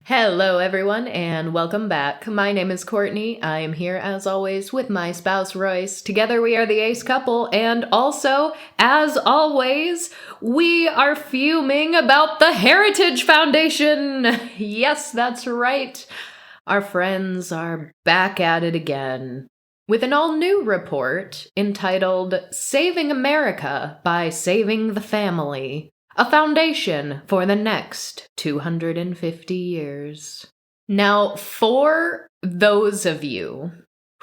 Hello, everyone, and welcome back. My name is Courtney. I am here, as always, with my spouse, Royce. Together, we are the ace couple, and also, as always, we are fuming about the Heritage Foundation. Yes, that's right. Our friends are back at it again with an all-new report entitled Saving America by Saving the Family. A foundation for the next 250 years. Now, for those of you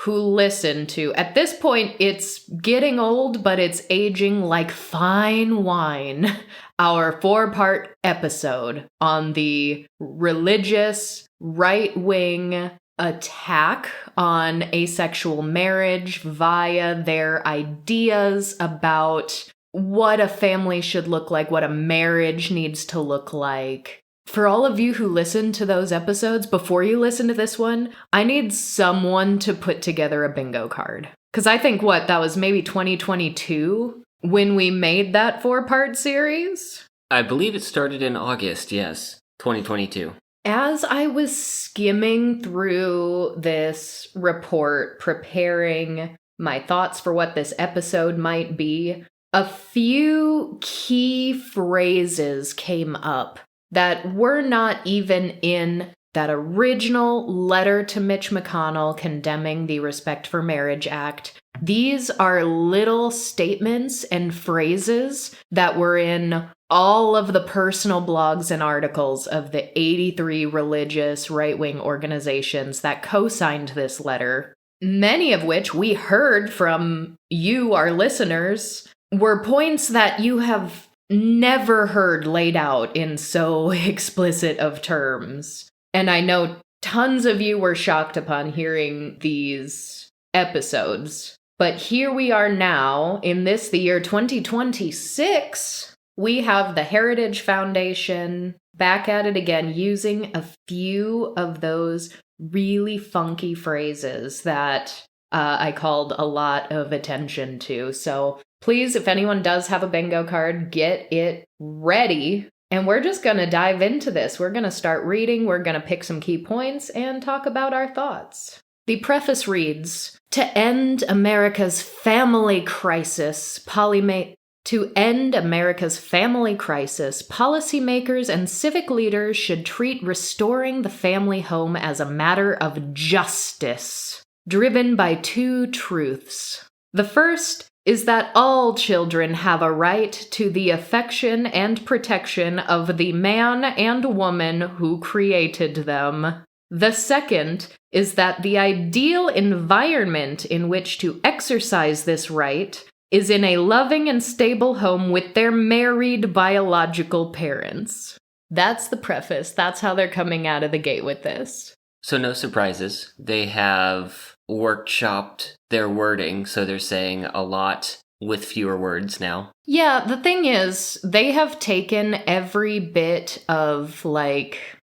who listen to, at this point, it's getting old, but it's aging like fine wine, our 4-part episode on the religious right-wing attack on asexual marriage via their ideas about what a family should look like, what a marriage needs to look like. For all of you who listen to those episodes, before you listen to this one, I need someone to put together a bingo card. Because I think, that was maybe 2022 when we made that 4-part series? I believe it started in August, yes, 2022. As I was skimming through this report, preparing my thoughts for what this episode might be, a few key phrases came up that were not even in that original letter to Mitch McConnell condemning the Respect for Marriage Act. These are little statements and phrases that were in all of the personal blogs and articles of the 83 religious right-wing organizations that co-signed this letter, many of which we heard from you, our listeners, were points that you have never heard laid out in so explicit of terms. And I know tons of you were shocked upon hearing these episodes. But here we are now, in the year 2026, we have the Heritage Foundation back at it again, using a few of those really funky phrases that I called a lot of attention to. So please, if anyone does have a bingo card, get it ready. And we're just going to dive into this. We're going to start reading. We're going to pick some key points and talk about our thoughts. The preface reads, To end America's family crisis, policymakers and civic leaders should treat restoring the family home as a matter of justice, driven by 2 truths. The first is that all children have a right to the affection and protection of the man and woman who created them. The second is that the ideal environment in which to exercise this right is in a loving and stable home with their married biological parents. That's the preface. That's how they're coming out of the gate with this. So no surprises. They have workshopped their wording, so they're saying a lot with fewer words now. Yeah, the thing is, they have taken every bit of,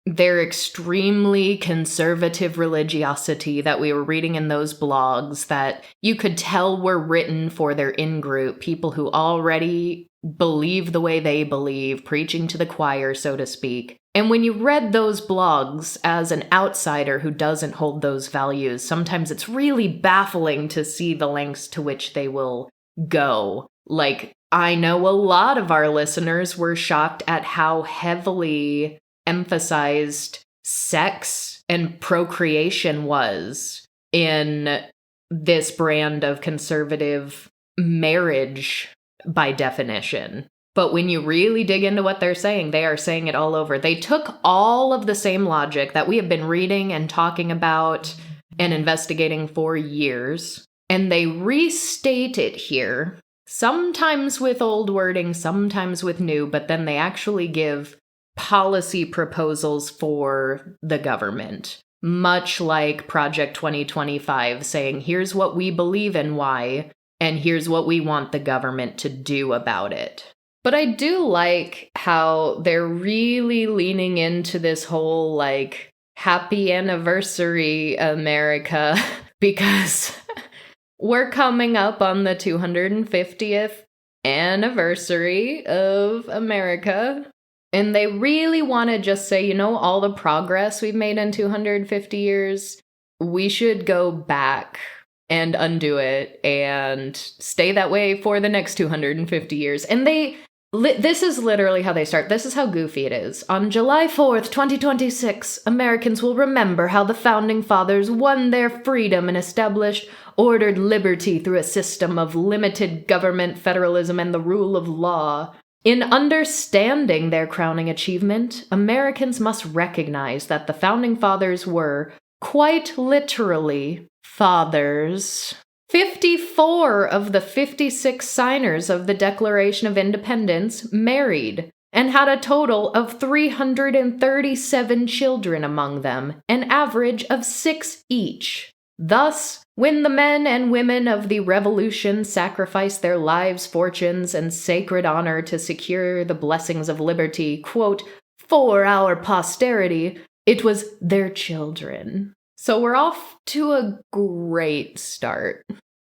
their extremely conservative religiosity that we were reading in those blogs that you could tell were written for their in-group, people who already believe the way they believe, preaching to the choir, so to speak. And when you read those blogs as an outsider who doesn't hold those values, sometimes it's really baffling to see the lengths to which they will go. I know a lot of our listeners were shocked at how heavily emphasized sex and procreation was in this brand of conservative marriage by definition. But when you really dig into what they're saying, they are saying it all over. They took all of the same logic that we have been reading and talking about and investigating for years, and they restate it here, sometimes with old wording, sometimes with new, but then they actually give policy proposals for the government, much like Project 2025, saying, here's what we believe and why, and here's what we want the government to do about it. But I do like how they're really leaning into this whole, happy anniversary, America, because we're coming up on the 250th anniversary of America. And they really want to just say, all the progress we've made in 250 years, we should go back and undo it and stay that way for the next 250 years. And this is literally how they start. This is how goofy it is. On July 4th, 2026, Americans will remember how the Founding Fathers won their freedom and established ordered liberty through a system of limited government, federalism, and the rule of law. In understanding their crowning achievement, Americans must recognize that the Founding Fathers were, quite literally, fathers. 54 of the 56 signers of the Declaration of Independence married and had a total of 337 children among them, an average of 6 each. Thus, when the men and women of the Revolution sacrificed their lives, fortunes, and sacred honor to secure the blessings of liberty, quote, for our posterity, it was their children. So we're off to a great start.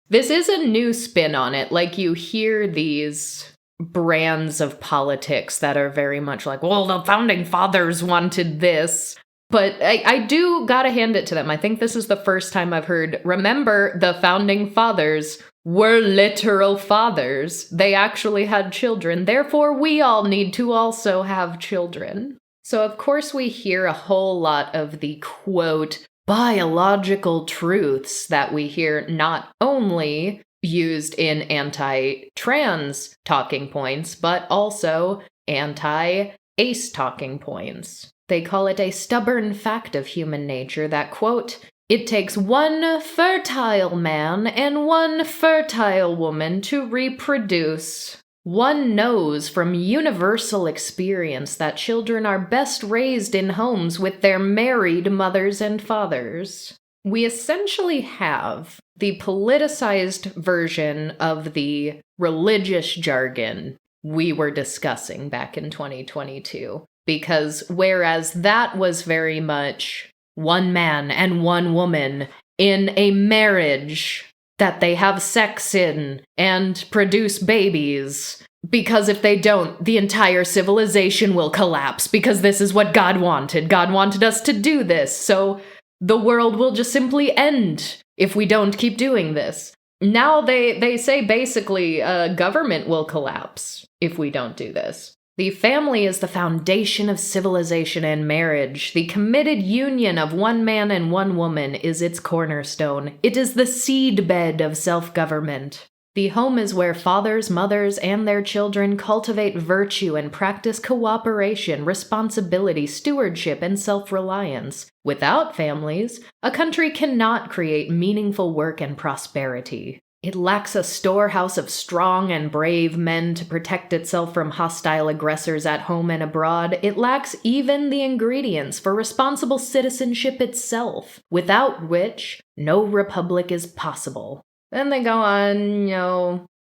This is a new spin on it. Like, you hear these brands of politics that are very much like, well, the Founding Fathers wanted this. But I do gotta hand it to them. I think this is the first time I've heard, remember, the Founding Fathers were literal fathers. They actually had children. Therefore, we all need to also have children. So, of course, we hear a whole lot of the, quote, biological truths that we hear not only used in anti-trans talking points, but also anti-ace talking points. They call it a stubborn fact of human nature that, quote, it takes one fertile man and one fertile woman to reproduce. One knows from universal experience that children are best raised in homes with their married mothers and fathers. We essentially have the politicized version of the religious jargon we were discussing back in 2022. Because whereas that was very much one man and one woman in a marriage that they have sex in and produce babies, because if they don't, the entire civilization will collapse, because this is what God wanted. God wanted us to do this, so the world will just simply end if we don't keep doing this. Now they say basically government will collapse if we don't do this. The family is the foundation of civilization and marriage. The committed union of one man and one woman is its cornerstone. It is the seedbed of self-government. The home is where fathers, mothers, and their children cultivate virtue and practice cooperation, responsibility, stewardship, and self-reliance. Without families, a country cannot create meaningful work and prosperity. It lacks a storehouse of strong and brave men to protect itself from hostile aggressors at home and abroad. It lacks even the ingredients for responsible citizenship itself, without which no republic is possible. Then they go on,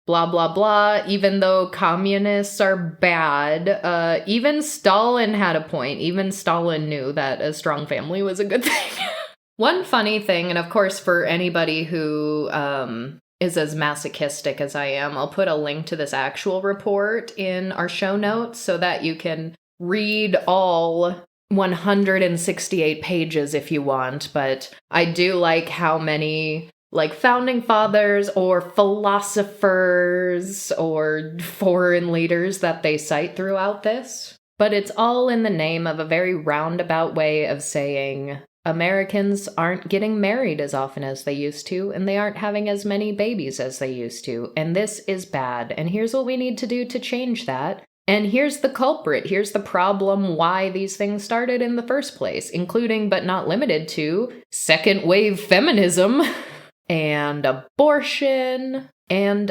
blah, blah, blah. Even though communists are bad, even Stalin had a point. Even Stalin knew that a strong family was a good thing. One funny thing, and of course for anybody who is as masochistic as I am, I'll put a link to this actual report in our show notes so that you can read all 168 pages if you want. But I do like how many founding fathers or philosophers or foreign leaders that they cite throughout this. But it's all in the name of a very roundabout way of saying Americans aren't getting married as often as they used to, and they aren't having as many babies as they used to, and this is bad, and here's what we need to do to change that, and here's the culprit, here's the problem why these things started in the first place, including but not limited to second-wave feminism, and abortion, and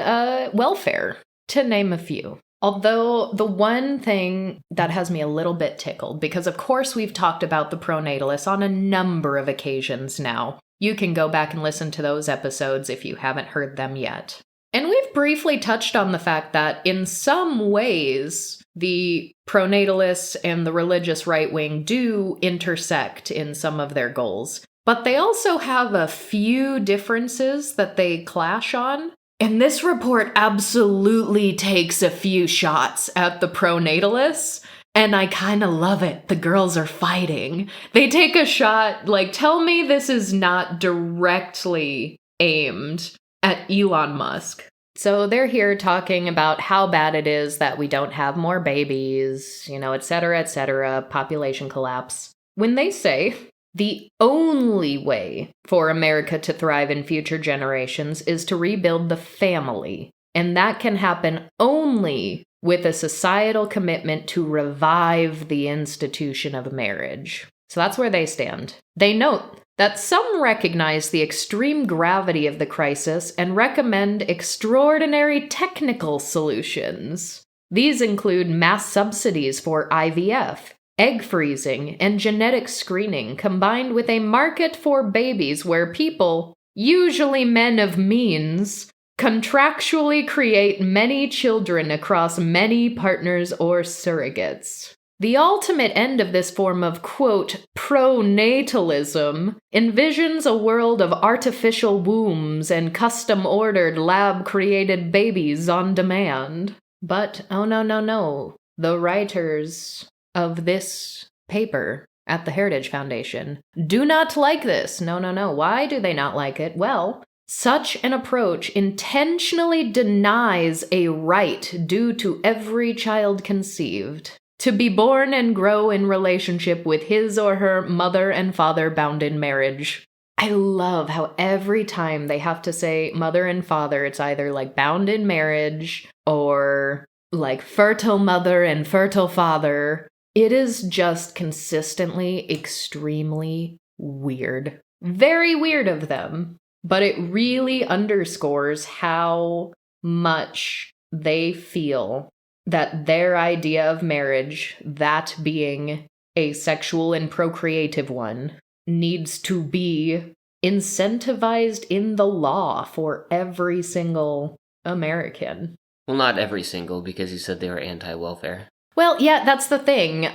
welfare, to name a few. Although the one thing that has me a little bit tickled, because of course we've talked about the pronatalists on a number of occasions now. You can go back and listen to those episodes if you haven't heard them yet. And we've briefly touched on the fact that in some ways, the pronatalists and the religious right wing do intersect in some of their goals. But they also have a few differences that they clash on. And this report absolutely takes a few shots at the pronatalists And I kind of love it. The girls are fighting. They take a shot, like, tell me this is not directly aimed at Elon Musk. So they're here talking about how bad it is that we don't have more babies, et cetera, population collapse. When they say the only way for America to thrive in future generations is to rebuild the family, and that can happen only with a societal commitment to revive the institution of marriage. So that's where they stand. They note that some recognize the extreme gravity of the crisis and recommend extraordinary technical solutions. These include mass subsidies for IVF, egg freezing, and genetic screening, combined with a market for babies where people, usually men of means, contractually create many children across many partners or surrogates. The ultimate end of this form of, quote, pronatalism envisions a world of artificial wombs and custom-ordered lab-created babies on demand. But, oh no. The writers of this paper at the Heritage Foundation do not like this. No. Why do they not like it? Well, such an approach intentionally denies a right due to every child conceived to be born and grow in relationship with his or her mother and father bound in marriage. I love how every time they have to say mother and father, it's either like bound in marriage or like fertile mother and fertile father. It is just consistently extremely weird. Very weird of them. But it really underscores how much they feel that their idea of marriage, that being a sexual and procreative one, needs to be incentivized in the law for every single American. Well, not every single, because you said they were anti-welfare. Well, yeah, that's the thing.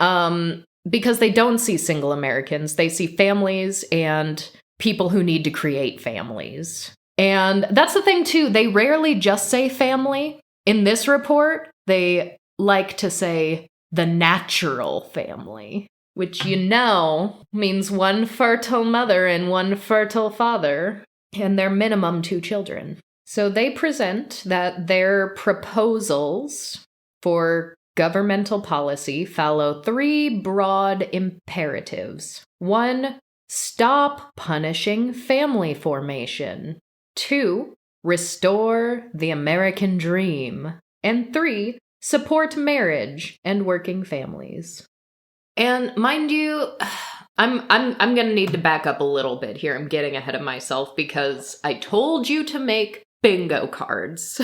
Because they don't see single Americans. They see families and people who need to create families. And that's the thing, too. They rarely just say family. In this report, they like to say the natural family, which means one fertile mother and one fertile father, and their minimum 2 children. So they present that their proposals for governmental policy follow 3 broad imperatives. 1, stop punishing family formation. 2, restore the American dream. And 3, support marriage and working families. And mind you, I'm going to need to back up a little bit here. I'm getting ahead of myself because I told you to make bingo cards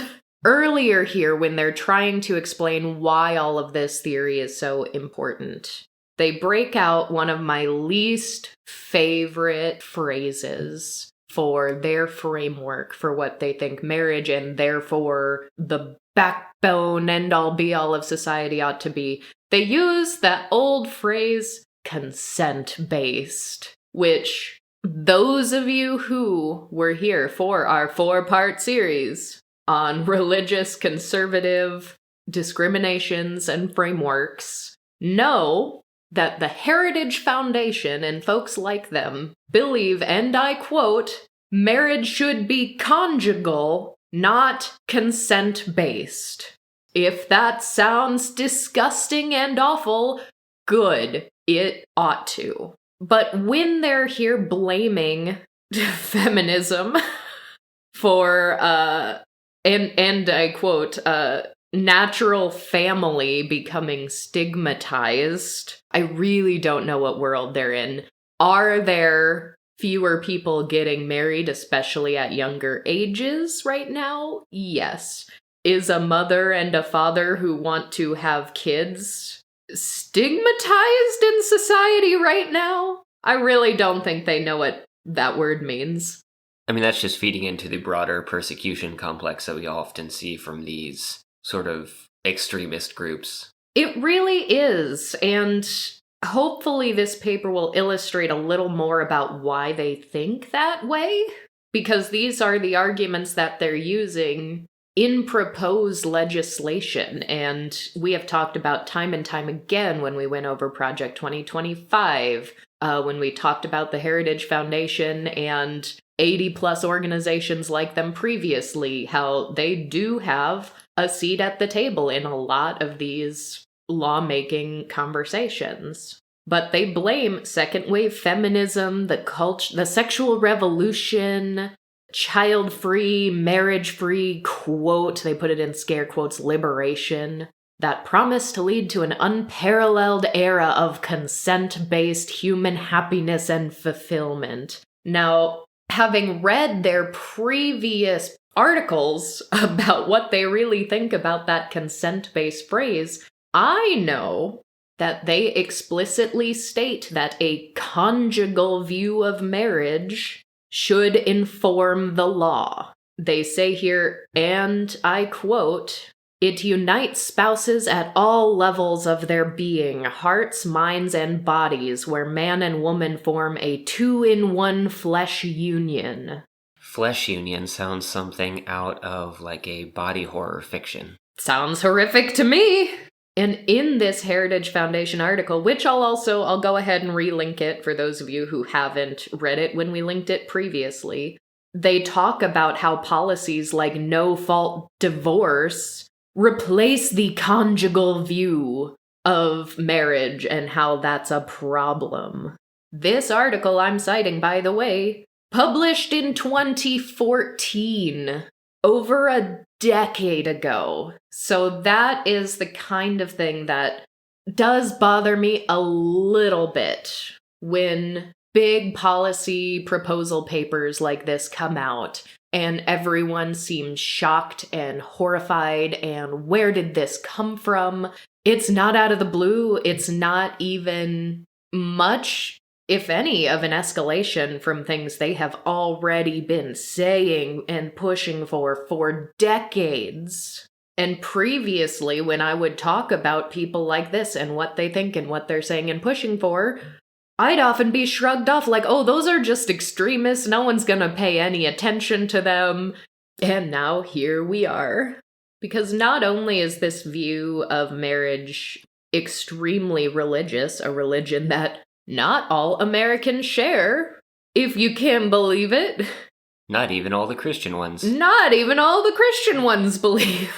earlier here when they're trying to explain why all of this theory is so important. They break out one of my least favorite phrases for their framework for what they think marriage and therefore the backbone end-all be-all of society ought to be. They use that old phrase, consent-based, which those of you who were here for our 4-part series on religious conservative discriminations and frameworks know that the Heritage Foundation and folks like them believe, and I quote, marriage should be conjugal, not consent-based. If that sounds disgusting and awful, good, it ought to. But when they're here blaming feminism for, and I quote, natural family becoming stigmatized, I really don't know what world they're in. Are there fewer people getting married, especially at younger ages right now? Yes. Is a mother and a father who want to have kids stigmatized in society right now? I really don't think they know what that word means. I mean, that's just feeding into the broader persecution complex that we often see from these sort of extremist groups. It really is, and hopefully this paper will illustrate a little more about why they think that way, because these are the arguments that they're using in proposed legislation. And we have talked about time and time again when we went over Project 2025, when we talked about the Heritage Foundation and 80 plus organizations like them previously, how they do have a seat at the table in a lot of these lawmaking conversations. But they blame second wave feminism, the sexual revolution, child-free, marriage-free, quote, they put it in scare quotes, liberation, that promise to lead to an unparalleled era of consent-based human happiness and fulfillment. Now, having read their previous articles about what they really think about that consent-based phrase, I know that they explicitly state that a conjugal view of marriage should inform the law. They say here, and I quote, "It unites spouses at all levels of their being, hearts, minds, and bodies, where man and woman form a two-in-one flesh union." Flesh union sounds something out of like a body horror fiction. Sounds horrific to me! And in this Heritage Foundation article, which I'll go ahead and relink it for those of you who haven't read it when we linked it previously, they talk about how policies like no-fault divorce replace the conjugal view of marriage and how that's a problem. This article I'm citing, by the way, published in 2014, over a decade ago. So that is the kind of thing that does bother me a little bit when big policy proposal papers like this come out and everyone seems shocked and horrified and where did this come from? It's not out of the blue. It's not even much, if any, of an escalation from things they have already been saying and pushing for decades. And previously, when I would talk about people like this and what they think and what they're saying and pushing for, I'd often be shrugged off like, oh, those are just extremists, no one's gonna pay any attention to them. And now here we are. Because not only is this view of marriage extremely religious, a religion that not all Americans share, if you can believe it. Not even all the Christian ones. Not even all the Christian ones believe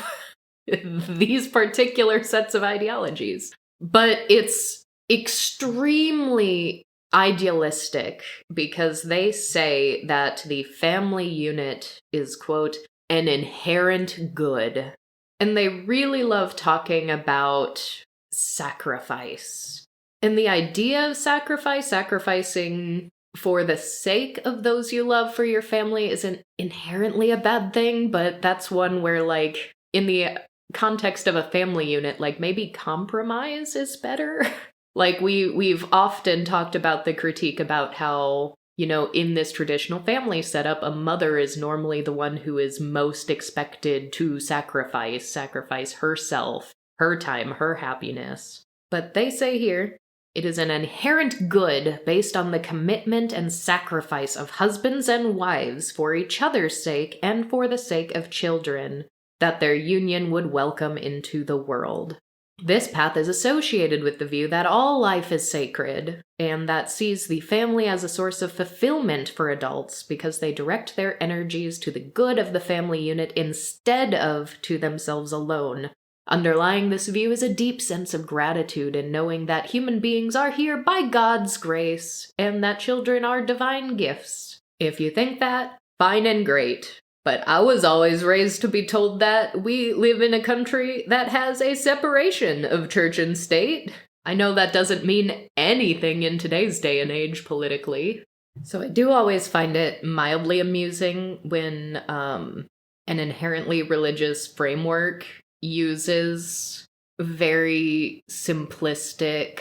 these particular sets of ideologies. But it's extremely idealistic because they say that the family unit is, quote, an inherent good. And they really love talking about sacrifice. And the idea of sacrificing for the sake of those you love for your family isn't inherently a bad thing, but that's one where, like, in the context of a family unit, like, maybe compromise is better. Like, we've often talked about the critique about how, you know, in this traditional family setup, a mother is normally the one who is most expected to sacrifice herself, her time, her happiness. But they say here, it is an inherent good based on the commitment and sacrifice of husbands and wives for each other's sake and for the sake of children that their union would welcome into the world. This path is associated with the view that all life is sacred, and that sees the family as a source of fulfillment for adults because they direct their energies to the good of the family unit instead of to themselves alone. Underlying this view is a deep sense of gratitude in knowing that human beings are here by God's grace, and that children are divine gifts. If you think that, fine and great. But I was always raised to be told that we live in a country that has a separation of church and state. I know that doesn't mean anything in today's day and age politically. So I do always find it mildly amusing when an inherently religious framework uses very simplistic,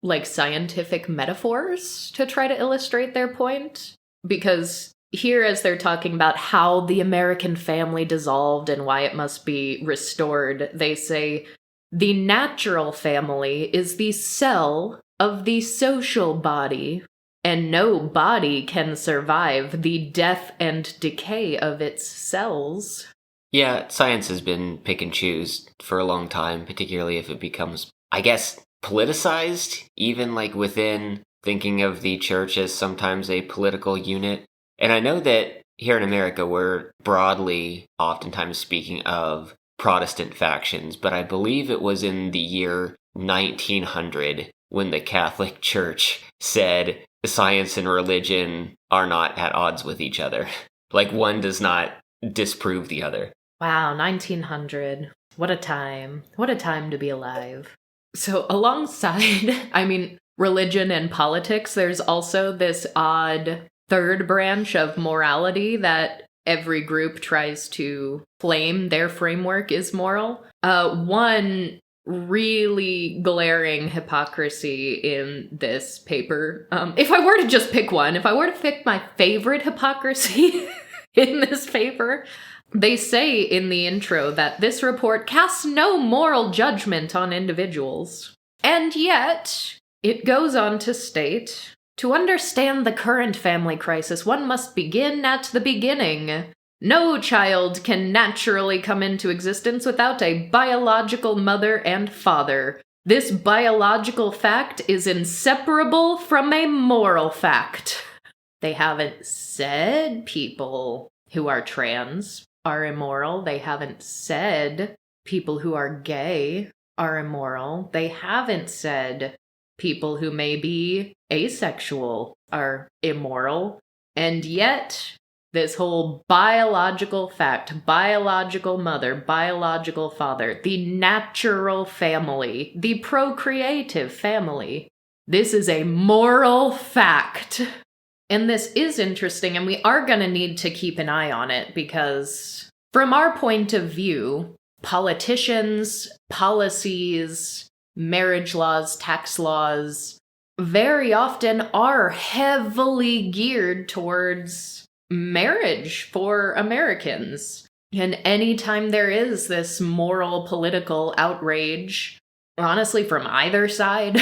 like, scientific metaphors to try to illustrate their point. Because here, as they're talking about how the American family dissolved and why it must be restored, they say, the natural family is the cell of the social body, and no body can survive the death and decay of its cells. Yeah, science has been pick and choose for a long time, particularly if it becomes, I guess, politicized, even like within thinking of the church as sometimes a political unit. And I know that here in America, we're broadly oftentimes speaking of Protestant factions, but I believe it was in the year 1900 when the Catholic Church said science and religion are not at odds with each other. Like one does not disprove the other. Wow, 1900. What a time. What a time to be alive. So, alongside, religion and politics, there's also this odd third branch of morality that every group tries to claim their framework is moral. One really glaring hypocrisy in this paper. If I were to just pick one, if I were to pick my favorite hypocrisy in this paper, they say in the intro that this report casts no moral judgment on individuals. And yet, it goes on to state, to understand the current family crisis, one must begin at the beginning. No child can naturally come into existence without a biological mother and father. This biological fact is inseparable from a moral fact. They haven't said people who are trans are immoral. They haven't said people who are gay are immoral. They haven't said people who may be asexual are immoral. And yet, this whole biological fact, biological mother, biological father, the natural family, the procreative family, this is a moral fact. And this is interesting, and we are going to need to keep an eye on it because, from our point of view, politicians, policies, marriage laws, tax laws, very often are heavily geared towards marriage for Americans. And anytime there is this moral, political outrage, honestly, from either side,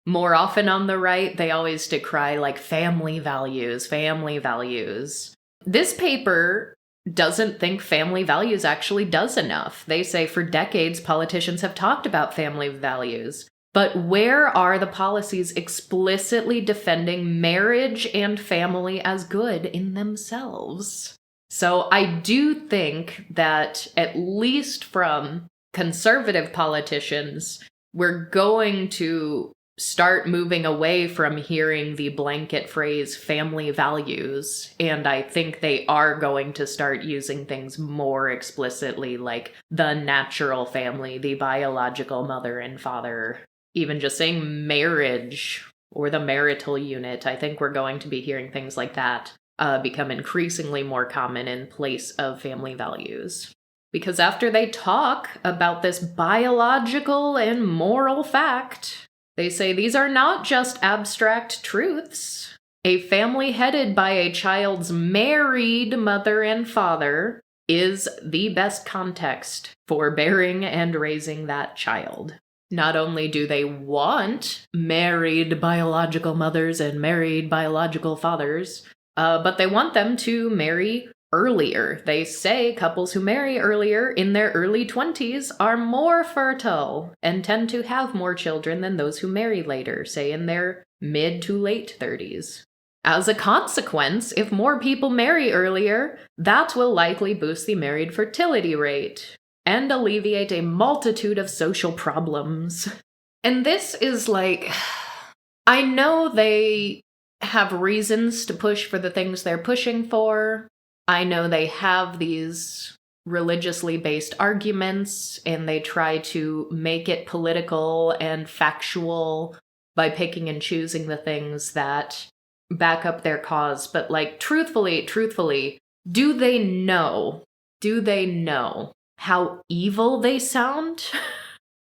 more often on the right, they always decry like family values, family values. This paper doesn't think family values actually does enough. They say for decades, politicians have talked about family values. But where are the policies explicitly defending marriage and family as good in themselves? So I do think that at least from conservative politicians, we're going to start moving away from hearing the blanket phrase family values. And I think they are going to start using things more explicitly, like the natural family, the biological mother and father. Even just saying marriage or the marital unit, I think we're going to be hearing things like that become increasingly more common in place of family values. Because after they talk about this biological and moral fact, they say these are not just abstract truths. A family headed by a child's married mother and father is the best context for bearing and raising that child. Not only do they want married biological mothers and married biological fathers, but they want them to marry earlier. They say couples who marry earlier in their early 20s are more fertile and tend to have more children than those who marry later, say in their mid to late 30s. As a consequence, if more people marry earlier, that will likely boost the married fertility rate and alleviate a multitude of social problems. And this is like, I know they have reasons to push for the things they're pushing for. I know they have these religiously based arguments, and they try to make it political and factual by picking and choosing the things that back up their cause. But like, truthfully, do they know how evil they sound?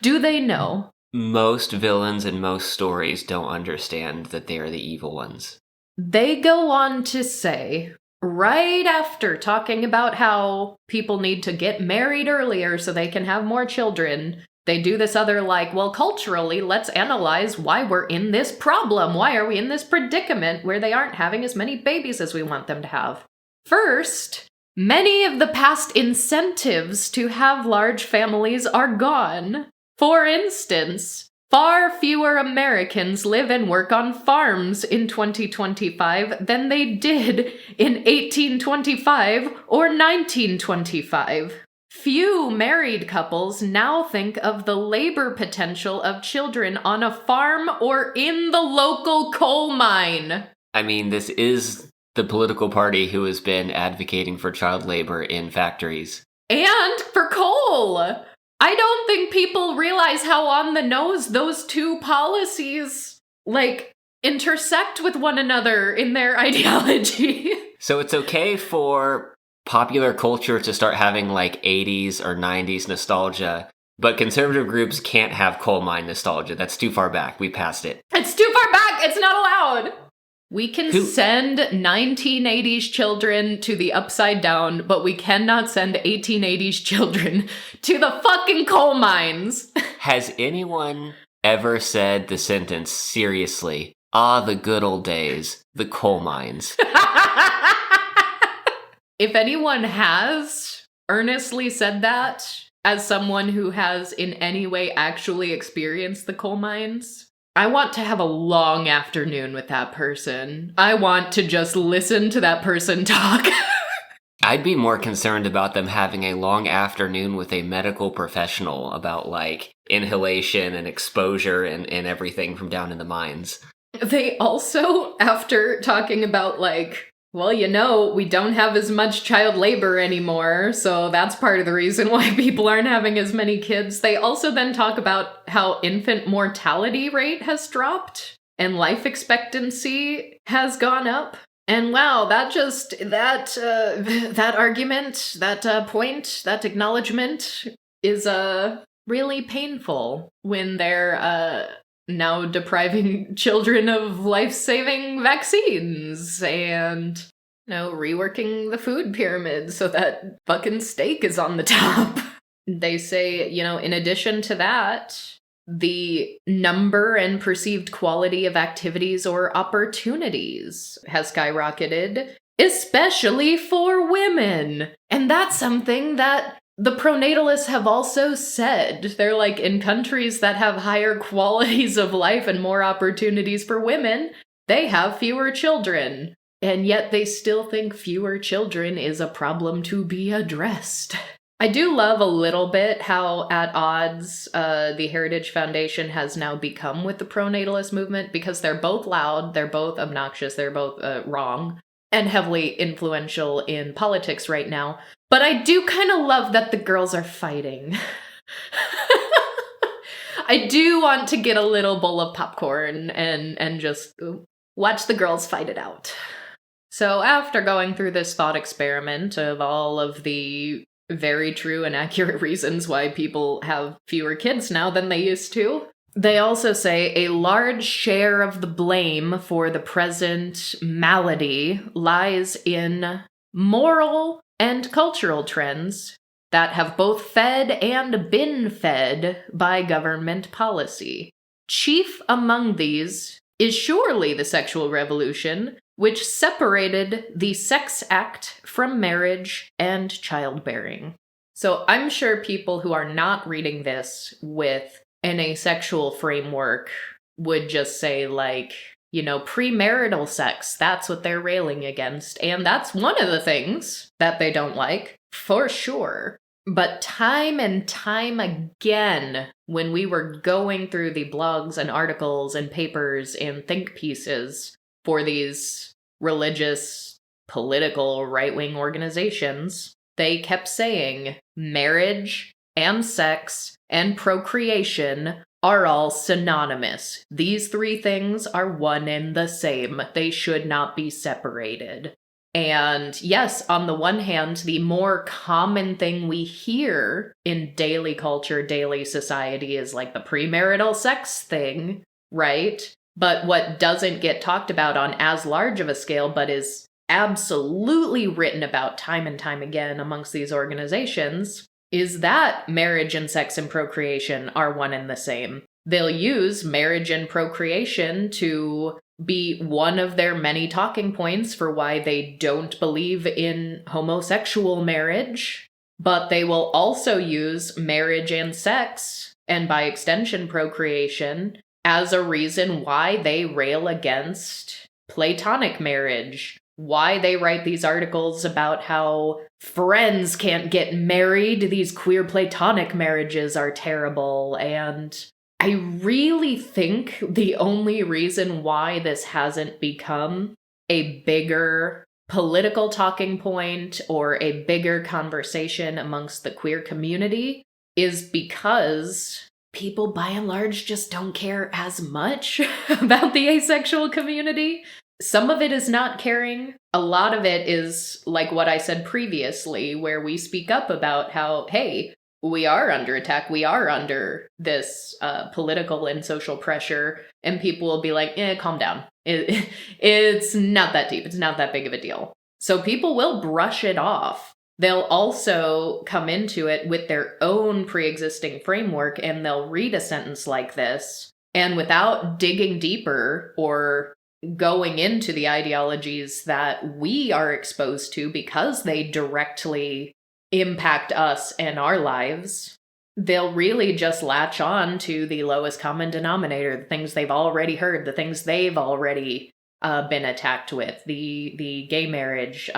Do they know? Most villains in most stories don't understand that they are the evil ones. They go on to say, right after talking about how people need to get married earlier so they can have more children, they do this other like, well, culturally, let's analyze why we're in this problem. Why are we in this predicament where they aren't having as many babies as we want them to have? First, Many of the past incentives to have large families are gone. For instance, far fewer Americans live and work on farms in 2025 than they did in 1825 or 1925. Few married couples now think of the labor potential of children on a farm or in the local coal mine. I mean, this is the political party who has been advocating for child labor in factories. And for coal! I don't think people realize how on the nose those two policies, intersect with one another in their ideology. So it's okay for popular culture to start having 80s or 90s nostalgia, but conservative groups can't have coal mine nostalgia. That's too far back. We passed it. It's too far back! It's not allowed! We can send 1980s children to the upside down, but we cannot send 1880s children to the fucking coal mines. Has anyone ever said the sentence, seriously, ah, the good old days, the coal mines? If anyone has earnestly said that, as someone who has in any way actually experienced the coal mines, I want to have a long afternoon with that person. I want to just listen to that person talk. I'd be more concerned about them having a long afternoon with a medical professional about, inhalation and exposure and everything from down in the mines. They also, after talking about, we don't have as much child labor anymore, so that's part of the reason why people aren't having as many kids. They also then talk about how infant mortality rate has dropped and life expectancy has gone up. And wow, that argument, that point, that acknowledgement is really painful when they're now depriving children of life-saving vaccines and, reworking the food pyramid so that fucking steak is on the top. They say, in addition to that, the number and perceived quality of activities or opportunities has skyrocketed, especially for women. And that's something that the pronatalists have also said. They're in countries that have higher qualities of life and more opportunities for women, they have fewer children. And yet they still think fewer children is a problem to be addressed. I do love a little bit how at odds the Heritage Foundation has now become with the pronatalist movement, because they're both loud, they're both obnoxious, they're both wrong, and heavily influential in politics right now. But I do kind of love that the girls are fighting. I do want to get a little bowl of popcorn and just watch the girls fight it out. So after going through this thought experiment of all of the very true and accurate reasons why people have fewer kids now than they used to, they also say a large share of the blame for the present malady lies in moral and cultural trends that have both fed and been fed by government policy. Chief among these is surely the sexual revolution, which separated the sex act from marriage and childbearing. So I'm sure people who are not reading this with an asexual framework would just say, premarital sex, that's what they're railing against. And that's one of the things that they don't like, for sure. But time and time again, when we were going through the blogs and articles and papers and think pieces for these religious, political, right-wing organizations, they kept saying marriage and sex and procreation are all synonymous. These three things are one and the same. They should not be separated. And yes, on the one hand, the more common thing we hear in daily culture, daily society is the premarital sex thing, right? But what doesn't get talked about on as large of a scale, but is absolutely written about time and time again amongst these organizations, is that marriage and sex and procreation are one and the same. They'll use marriage and procreation to be one of their many talking points for why they don't believe in homosexual marriage, but they will also use marriage and sex, and by extension procreation, as a reason why they rail against platonic marriage, why they write these articles about how friends can't get married, these queer platonic marriages are terrible, and I really think the only reason why this hasn't become a bigger political talking point or a bigger conversation amongst the queer community is because people by and large just don't care as much about the asexual community. Some of it is not caring. A lot of it is like what I said previously, where we speak up about how, hey, we are under attack, we are under this political and social pressure, and people will be like, calm down. It's not that deep, it's not that big of a deal. So people will brush it off. They'll also come into it with their own pre-existing framework, and they'll read a sentence like this, and without digging deeper or going into the ideologies that we are exposed to because they directly impact us and our lives, they'll really just latch on to the lowest common denominator, the things they've already heard, the things they've already been attacked with, the gay marriage,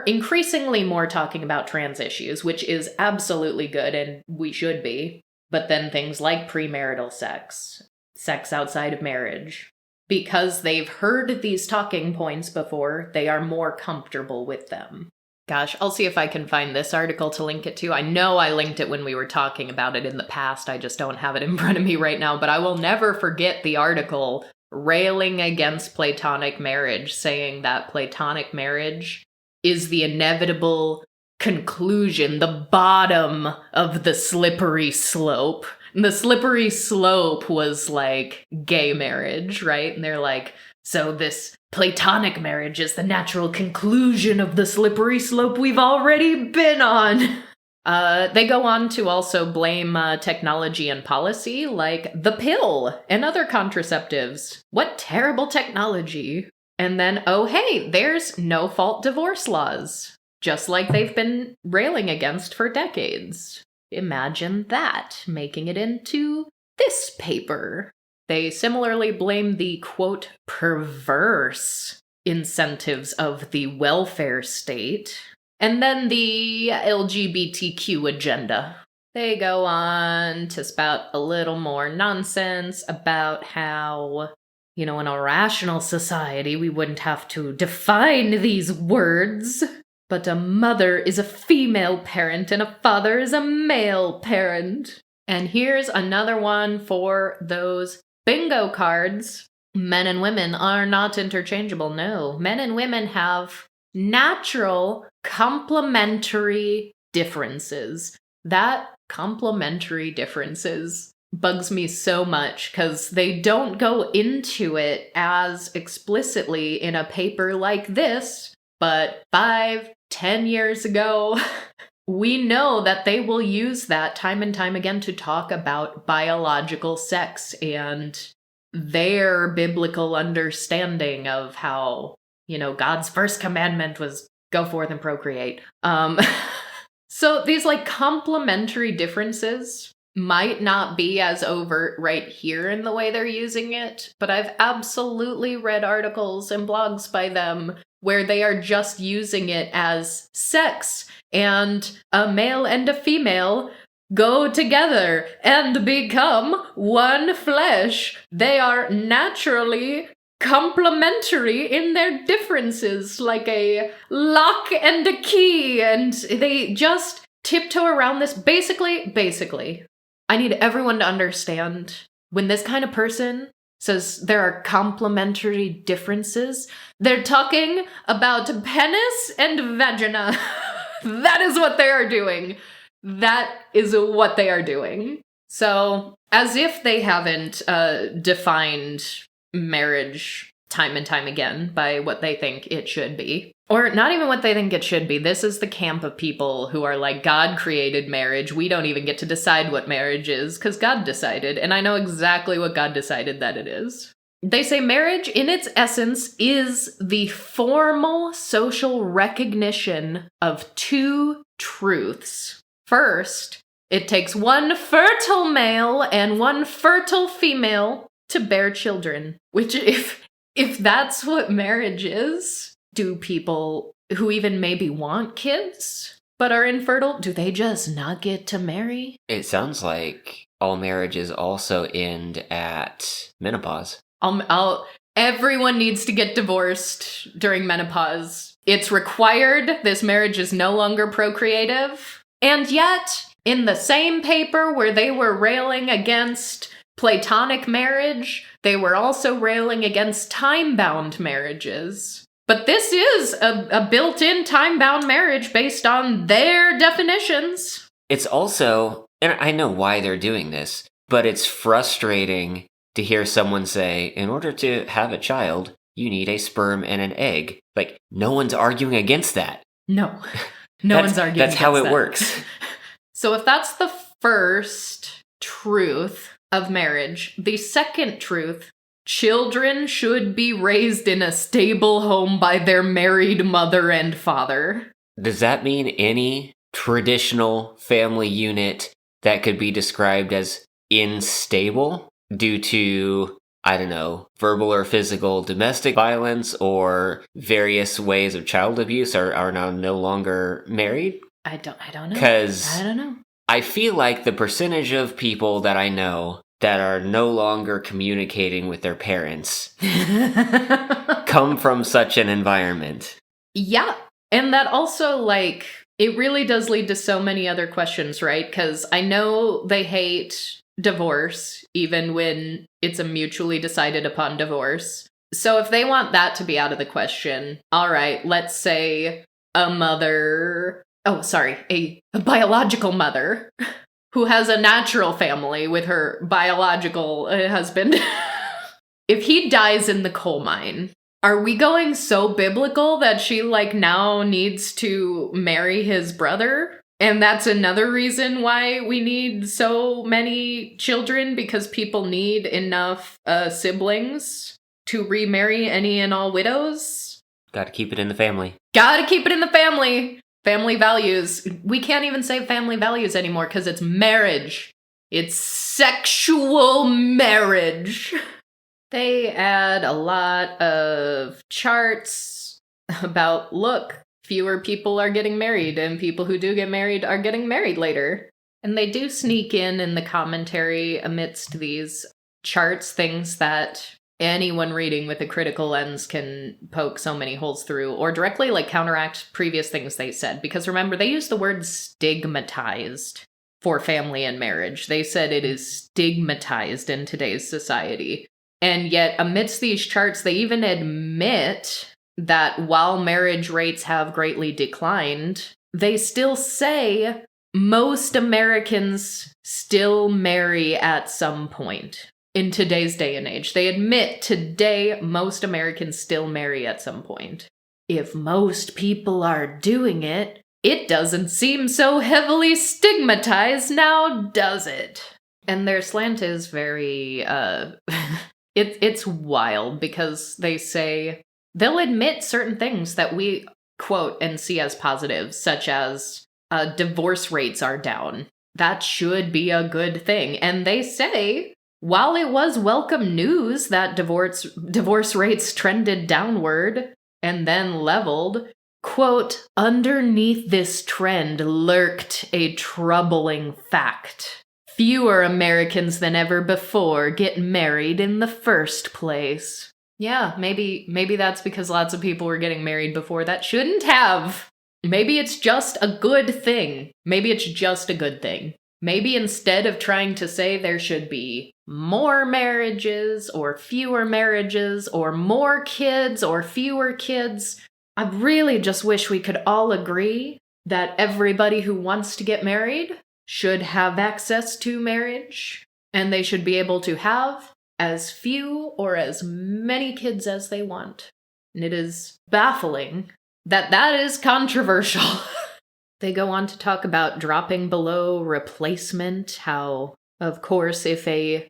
increasingly more talking about trans issues, which is absolutely good and we should be, but then things like premarital sex, sex outside of marriage. Because they've heard these talking points before, they are more comfortable with them. Gosh, I'll see if I can find this article to link it to. I know I linked it when we were talking about it in the past. I just don't have it in front of me right now. But I will never forget the article railing against platonic marriage, saying that platonic marriage is the inevitable conclusion, the bottom of the slippery slope. And the slippery slope was like gay marriage, right? And they're like, so this platonic marriage is the natural conclusion of the slippery slope we've already been on. They go on to also blame technology and policy, like the pill and other contraceptives. What terrible technology. And then, oh hey, there's no-fault divorce laws, just like they've been railing against for decades. Imagine that, making it into this paper. They similarly blame the, quote, perverse incentives of the welfare state. And then the LGBTQ agenda. They go on to spout a little more nonsense about how, in a rational society, we wouldn't have to define these words. But a mother is a female parent and a father is a male parent. And here's another one for those bingo cards. Men and women are not interchangeable, no. Men and women have natural complementary differences. That complementary differences bugs me so much because they don't go into it as explicitly in a paper like this, but 5-10 years ago, we know that they will use that time and time again to talk about biological sex and their biblical understanding of how, God's first commandment was go forth and procreate. So these complementary differences might not be as overt right here in the way they're using it, but I've absolutely read articles and blogs by them where they are just using it as sex and a male and a female go together and become one flesh. They are naturally complementary in their differences, like a lock and a key, and they just tiptoe around this. Basically, I need everyone to understand when this kind of person says there are complementary differences, they're talking about penis and vagina. That is what they are doing. That is what they are doing. So, as if they haven't defined marriage time and time again by what they think it should be. Or not even what they think it should be. This is the camp of people who are like, God created marriage. We don't even get to decide what marriage is because God decided. And I know exactly what God decided that it is. They say marriage, in its essence, is the formal social recognition of two truths. First, it takes one fertile male and one fertile female to bear children. Which, if that's what marriage is, do people who even maybe want kids but are infertile, do they just not get to marry? It sounds like all marriages also end at menopause. Everyone needs to get divorced during menopause. It's required. This marriage is no longer procreative. And yet, in the same paper where they were railing against platonic marriage, they were also railing against time-bound marriages. But this is a built-in time-bound marriage based on their definitions. It's also, and I know why they're doing this, but it's frustrating to hear someone say, in order to have a child, you need a sperm and an egg. Like, no one's arguing against that. No. No one's arguing against that. That's how it works. So if that's the first truth of marriage, the second truth, children should be raised in a stable home by their married mother and father. Does that mean any traditional family unit that could be described as unstable due to, I don't know, verbal or physical domestic violence or various ways of child abuse are now no longer married? I don't know. Because I don't know. I feel like the percentage of people that I know that are no longer communicating with their parents come from such an environment. Yeah. And that also, like, it really does lead to so many other questions, right? Because I know they hate divorce, even when it's a mutually decided upon divorce. So if they want that to be out of the question, all right, let's say a biological mother who has a natural family with her biological husband. If he dies in the coal mine, are we going so biblical that she, like, now needs to marry his brother? And that's another reason why we need so many children, because people need enough siblings to remarry any and all widows? Gotta keep it in the family. Gotta keep it in the family. Family values. We can't even say family values anymore because it's marriage. It's sexual marriage. They add a lot of charts about, look, fewer people are getting married, and people who do get married are getting married later. And they do sneak in the commentary amidst these charts things that anyone reading with a critical lens can poke so many holes through, or directly, like, counteract previous things they said. Because remember, they use the word stigmatized for family and marriage. They said it is stigmatized in today's society. And yet, amidst these charts, they even admit that while marriage rates have greatly declined, they still say most Americans still marry at some point. In today's day and age, they admit today most Americans still marry at some point. If most people are doing it, it doesn't seem so heavily stigmatized now, does it? And their slant is very, it's wild, because they say they'll admit certain things that we quote and see as positives, such as divorce rates are down. That should be a good thing. And they say, while it was welcome news that divorce rates trended downward and then leveled, quote, underneath this trend lurked a troubling fact. Fewer Americans than ever before get married in the first place. Yeah, maybe that's because lots of people were getting married before that shouldn't have. Maybe it's just a good thing. Maybe it's just a good thing. Maybe instead of trying to say there should be more marriages or fewer marriages or more kids or fewer kids, I really just wish we could all agree that everybody who wants to get married should have access to marriage, and they should be able to have as few or as many kids as they want. And it is baffling that that is controversial. They go on to talk about dropping below replacement, how, of course, if a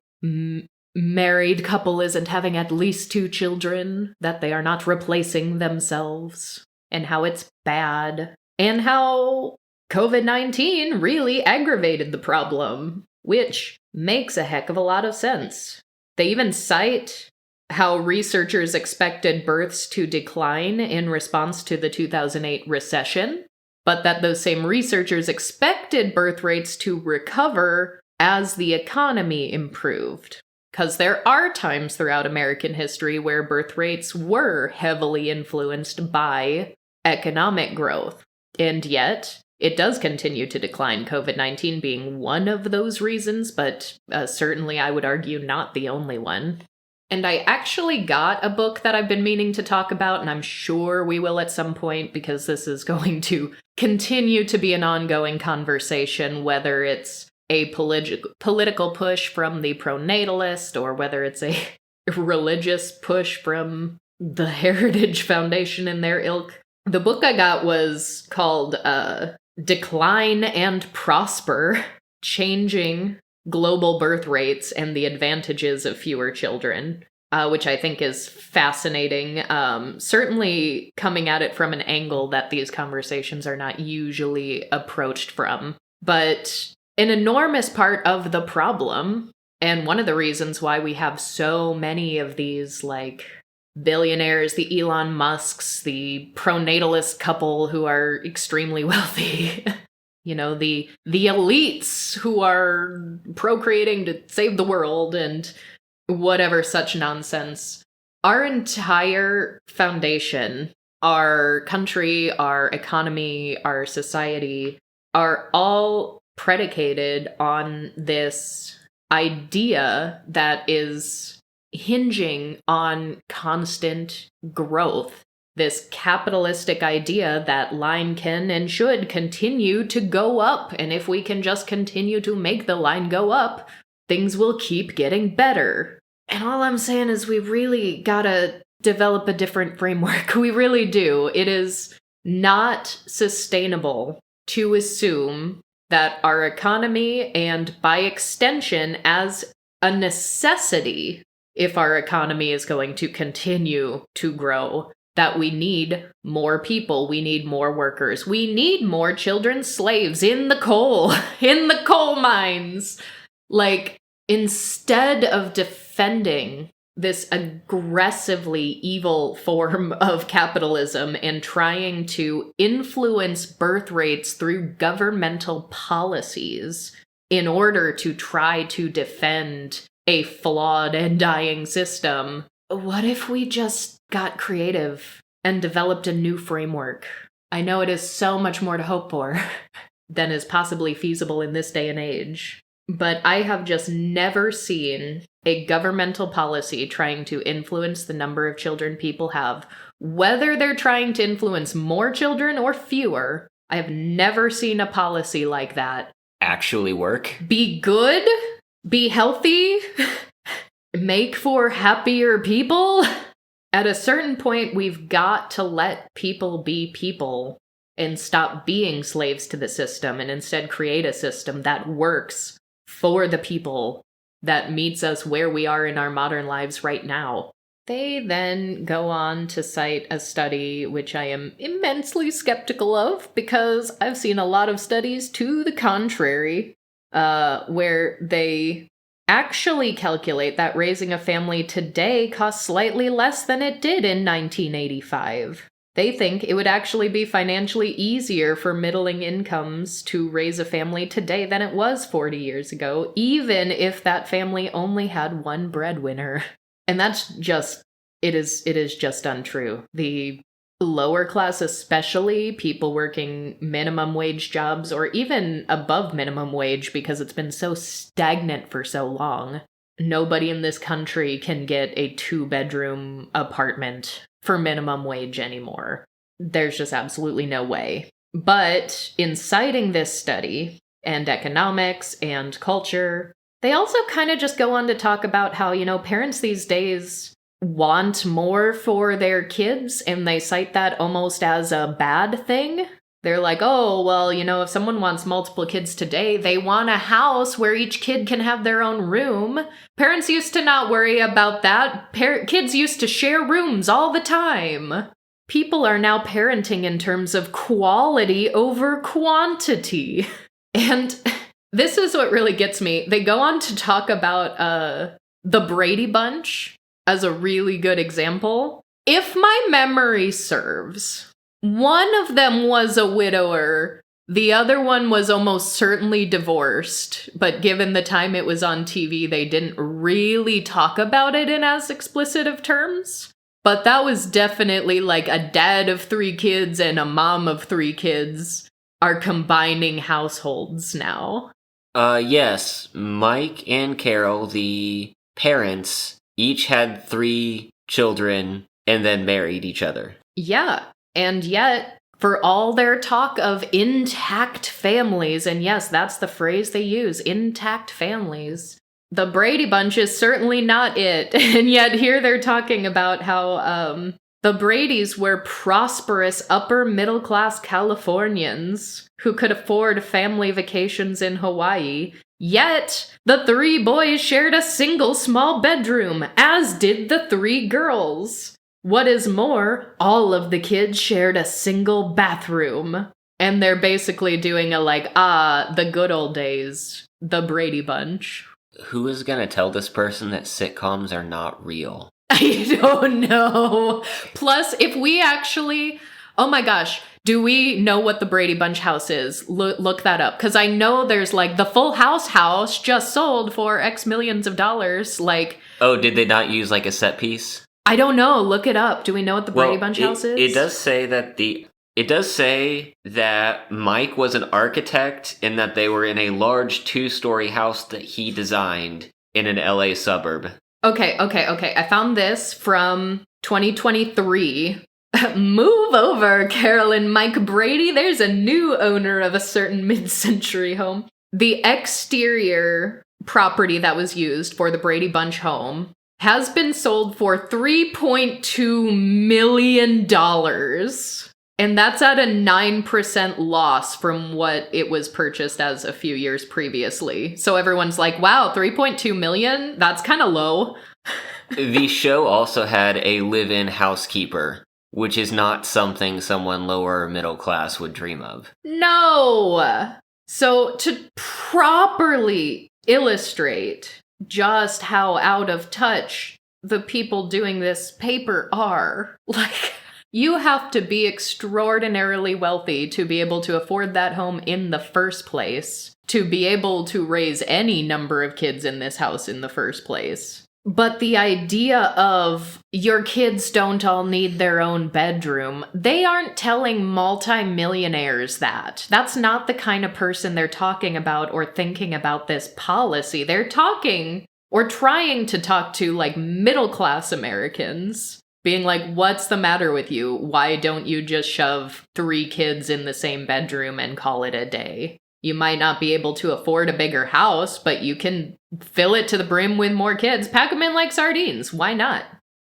married couple isn't having at least 2 children, that they are not replacing themselves, and how it's bad, and how COVID-19 really aggravated the problem, which makes a heck of a lot of sense. They even cite how researchers expected births to decline in response to the 2008 recession, but that those same researchers expected birth rates to recover as the economy improved. Because there are times throughout American history where birth rates were heavily influenced by economic growth. And yet, it does continue to decline, COVID-19 being one of those reasons, but certainly I would argue not the only one. And I actually got a book that I've been meaning to talk about, and I'm sure we will at some point, because this is going to continue to be an ongoing conversation, whether it's a political push from the pronatalist, or whether it's a religious push from the Heritage Foundation and their ilk. The book I got was called Decline and Prosper, Changing Global Birth Rates and the Advantages of Fewer Children, which I think is fascinating. Certainly coming at it from an angle that these conversations are not usually approached from. But an enormous part of the problem, and one of the reasons why we have so many of these, like, billionaires, the Elon Musks, the pronatalist couple who are extremely wealthy, you know, the elites who are procreating to save the world and whatever such nonsense. Our entire foundation, our country, our economy, our society are all predicated on this idea that is hinging on constant growth. This capitalistic idea that line can and should continue to go up, and if we can just continue to make the line go up, things will keep getting better. And all I'm saying is we really gotta develop a different framework. We really do. It is not sustainable to assume that our economy, and by extension as a necessity, if our economy is going to continue to grow, that we need more people, we need more workers, we need more children slaves in the coal mines. Like, instead of defending this aggressively evil form of capitalism and trying to influence birth rates through governmental policies in order to try to defend a flawed and dying system, what if we just got creative and developed a new framework? I know it is so much more to hope for than is possibly feasible in this day and age, but I have just never seen a governmental policy trying to influence the number of children people have, whether they're trying to influence more children or fewer. I have never seen a policy like that actually work. Be good, be healthy, make for happier people. At a certain point, we've got to let people be people and stop being slaves to the system and instead create a system that works for the people, that meets us where we are in our modern lives right now. They then go on to cite a study which I am immensely skeptical of, because I've seen a lot of studies to the contrary, where they actually calculate that raising a family today costs slightly less than it did in 1985. They think it would actually be financially easier for middling incomes to raise a family today than it was 40 years ago, even if that family only had one breadwinner. And that's just, it is just untrue. The lower class, especially people working minimum wage jobs or even above minimum wage because it's been so stagnant for so long. Nobody in this country can get a 2-bedroom apartment for minimum wage anymore. There's just absolutely no way. But in citing this study and economics and culture, they also kind of just go on to talk about how, parents these days want more for their kids, and they cite that almost as a bad thing. They're like, oh, well, if someone wants multiple kids today, they want a house where each kid can have their own room. Parents used to not worry about that. Kids used to share rooms all the time. People are now parenting in terms of quality over quantity. And this is what really gets me. They go on to talk about the Brady Bunch as a really good example. If my memory serves, one of them was a widower. The other one was almost certainly divorced. But given the time it was on TV, they didn't really talk about it in as explicit of terms. But that was definitely like a dad of 3 kids and a mom of 3 kids are combining households now. Yes. Mike and Carol, the parents, each had 3 children and then married each other. Yeah. And yet, for all their talk of intact families, and yes, that's the phrase they use, intact families, the Brady Bunch is certainly not it. And yet here they're talking about how the Bradys were prosperous upper middle class Californians who could afford family vacations in Hawaii. Yet the 3 boys shared a single small bedroom, as did the 3 girls. What is more, all of the kids shared a single bathroom. And they're basically doing a the good old days, the Brady Bunch. Who is gonna tell this person that sitcoms are not real? I don't know. Plus, if we actually... Oh my gosh, do we know what the Brady Bunch house is? Look that up. Because I know there's the Full House just sold for X millions of dollars. Oh, did they not use a set piece? I don't know. Look it up. Do we know what the Brady Bunch house is? It does say that Mike was an architect and that they were in a large 2-story house that he designed in an LA suburb. Okay. I found this from 2023. Move over, Carol and Mike Brady. There's a new owner of a certain mid-century home. The exterior property that was used for the Brady Bunch home has been sold for $3.2 million. And that's at a 9% loss from what it was purchased as a few years previously. So everyone's like, wow, 3.2 million? That's kind of low. The show also had a live-in housekeeper, which is not something someone lower middle class would dream of. No! So to properly illustrate just how out of touch the people doing this paper are, you have to be extraordinarily wealthy to be able to afford that home in the first place, to be able to raise any number of kids in this house in the first place. But the idea of your kids don't all need their own bedroom, they aren't telling multimillionaires that. That's not the kind of person they're talking about or thinking about this policy. They're talking or trying to talk to middle-class Americans, being like, what's the matter with you? Why don't you just shove 3 kids in the same bedroom and call it a day? You might not be able to afford a bigger house, but you can fill it to the brim with more kids. Pack them in like sardines. Why not?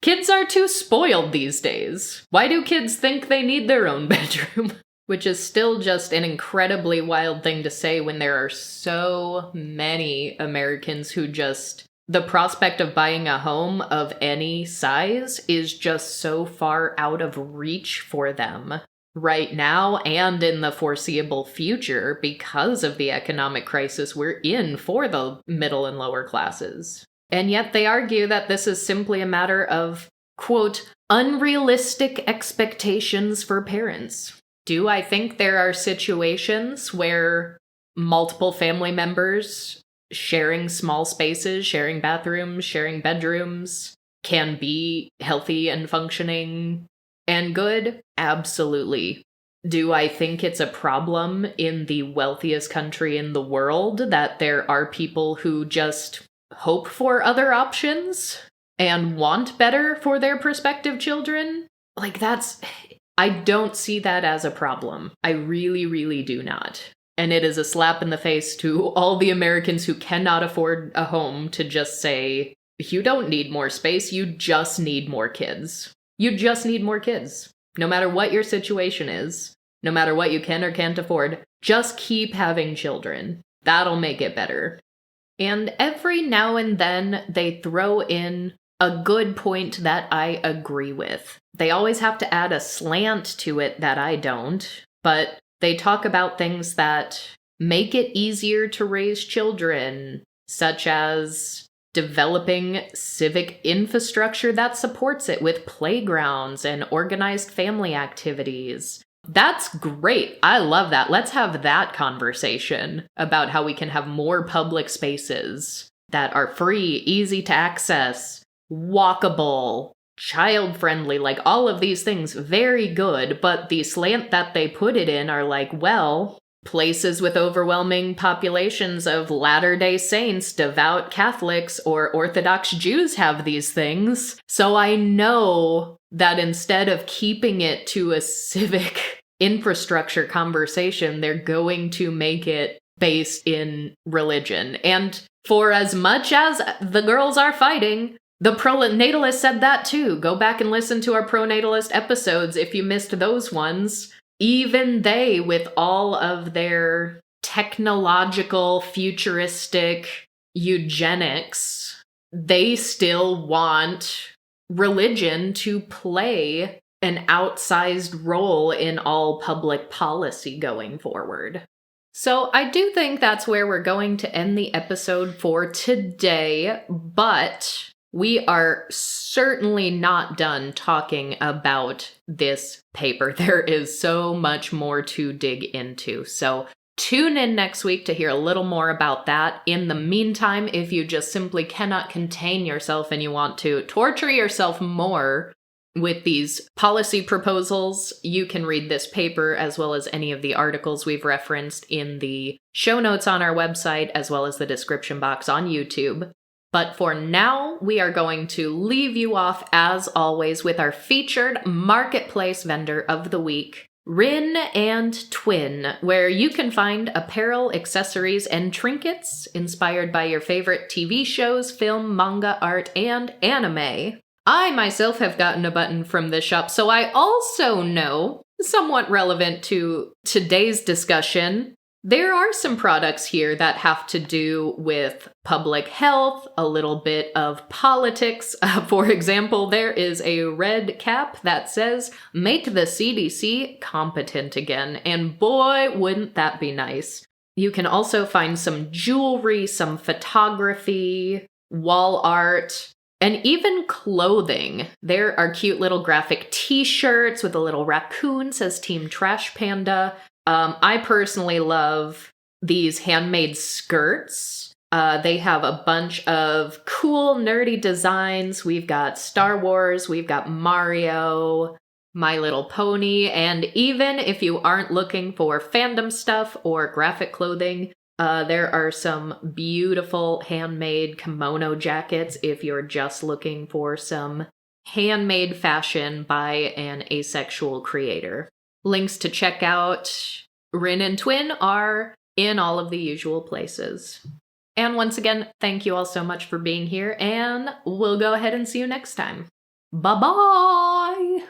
Kids are too spoiled these days. Why do kids think they need their own bedroom? Which is still just an incredibly wild thing to say when there are so many Americans who just... The prospect of buying a home of any size is just so far out of reach for them right now and in the foreseeable future because of the economic crisis we're in for the middle and lower classes. And yet they argue that this is simply a matter of, quote, unrealistic expectations for parents. Do I think there are situations where multiple family members sharing small spaces, sharing bathrooms, sharing bedrooms can be healthy and functioning and good? Absolutely. Do I think it's a problem in the wealthiest country in the world that there are people who just hope for other options and want better for their prospective children? I don't see that as a problem. I really, really do not. And it is a slap in the face to all the Americans who cannot afford a home to just say, you don't need more space, you just need more kids. You just need more kids. No matter what your situation is, no matter what you can or can't afford. Just keep having children. That'll make it better. And every now and then they throw in a good point that I agree with. They always have to add a slant to it that I don't, but they talk about things that make it easier to raise children, such as developing civic infrastructure that supports it with playgrounds and organized family activities. That's great. I love that. Let's have that conversation about how we can have more public spaces that are free, easy to access, walkable, child-friendly, like all of these things, very good. But the slant that they put it in are like, well, places with overwhelming populations of Latter-day Saints, devout Catholics, or Orthodox Jews have these things. So I know that instead of keeping it to a civic infrastructure conversation, they're going to make it based in religion. And for as much as the girls are fighting, the pronatalists said that too. Go back and listen to our pronatalist episodes if you missed those ones. Even they, with all of their technological, futuristic eugenics, they still want religion to play an outsized role in all public policy going forward. So I do think that's where we're going to end the episode for today, but we are certainly not done talking about this paper. There is so much more to dig into. So tune in next week to hear a little more about that. In the meantime, if you just simply cannot contain yourself and you want to torture yourself more with these policy proposals, you can read this paper as well as any of the articles we've referenced in the show notes on our website, as well as the description box on YouTube. But for now, we are going to leave you off, as always, with our featured marketplace vendor of the week, Rin and Twin, where you can find apparel, accessories, and trinkets inspired by your favorite TV shows, film, manga, art, and anime. I myself have gotten a button from this shop, so I also know, somewhat relevant to today's discussion, there are some products here that have to do with public health, a little bit of politics. For example, there is a red cap that says, "Make the CDC competent again," and boy, wouldn't that be nice. You can also find some jewelry, some photography, wall art, and even clothing. There are cute little graphic t-shirts with a little raccoon, says Team Trash Panda. I personally love these handmade skirts. They have a bunch of cool, nerdy designs. We've got Star Wars, we've got Mario, My Little Pony, and even if you aren't looking for fandom stuff or graphic clothing, there are some beautiful handmade kimono jackets if you're just looking for some handmade fashion by an asexual creator. Links to check out Rin and Twin are in all of the usual places. And once again, thank you all so much for being here, and we'll go ahead and see you next time. Bye-bye!